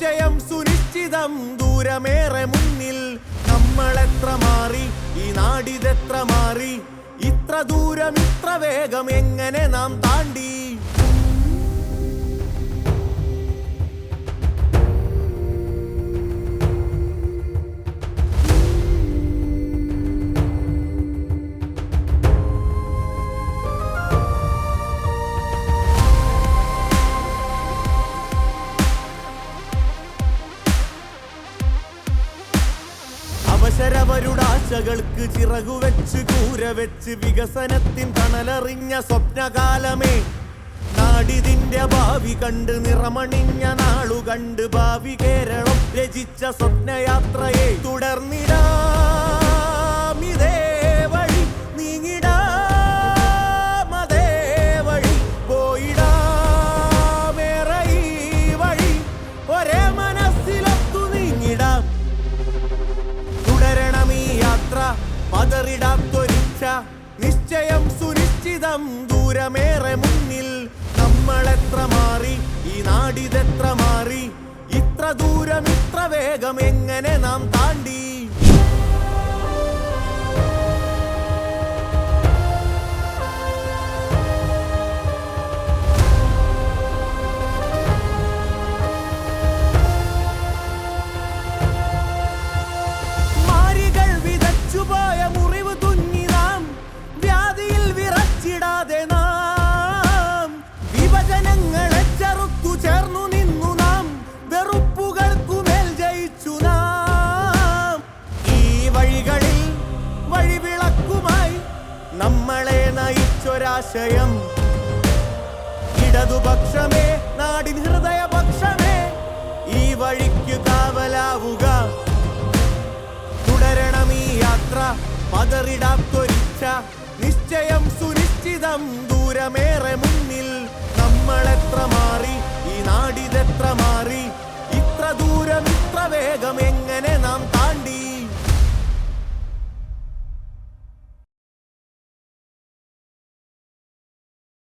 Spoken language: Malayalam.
നിശ്ചയം സുനിശ്ചിതം ദൂരമേറെ മുന്നിൽ നമ്മളെത്ര മാറി ഈ നാടിതെത്ര മാറി ഇത്ര ദൂരം ഇത്ര വേഗം എങ്ങനെ നാം താണ്ടി അവസരവരുടെ ആശകൾക്ക് ചിറകുവെച്ച് കൂരവെച്ച് വികസനത്തിൻ തണലറിഞ്ഞ സ്വപ്നകാലമേ നാടിതിന്റെ ഭാവി കണ്ട് നിറമണിഞ്ഞ നാളു കണ്ട് ഭാവി കേരളം രചിച്ച സ്വപ്നയാത്രയെ തുടർന്നിടാം ഇതേ വഴി നീങ്ങിടാം അതേ വഴി പോയിടാമേറെ ഈ വഴി ഒരേ മനസ്സിലൊത്തു നീങ്ങിടാം തുടരണമീ യാത്ര പതറിടാത്തൊരിച്ച നിശ്ചയം സുനിശ്ചിതം ദൂരമേറെ മുന്നിൽ നമ്മളെത്ര മാറി ഈ നാടിതെത്ര മാറി ഇത്ര ദൂരം ഇത്ര വേഗം എങ്ങനെ നാം താണ്ടി പോയ മുറിവ് തുന്നി നാം വ്യാധിയിൽ വിറച്ചിടാതെ നാം വിഭജനങ്ങളെ ചെറുത്തു ചേർന്നു നിന്നു നാം വെറുപ്പുകൾക്കുമേൽ ജയിച്ചു നാം ഈ വഴികളിൽ വഴിവിളക്കുമായി നമ്മളെ നയിച്ചൊരാശയം ഇടതുപക്ഷമേ നാടിൻ ഹൃദയപക്ഷമേ ഈ വഴിക്ക് കാവലാവുക തുടരണമീ യാത്ര പതറിടാത്തൊരിച്ച നിശ്ചയം സുനിശ്ചിതം ദൂരമേറെ മുന്നിൽ നമ്മളെത്ര മാറി ഈ നാടിതെത്ര മാറി ഇത്ര ദൂരം ഇത്ര വേഗം എങ്ങനെ നാം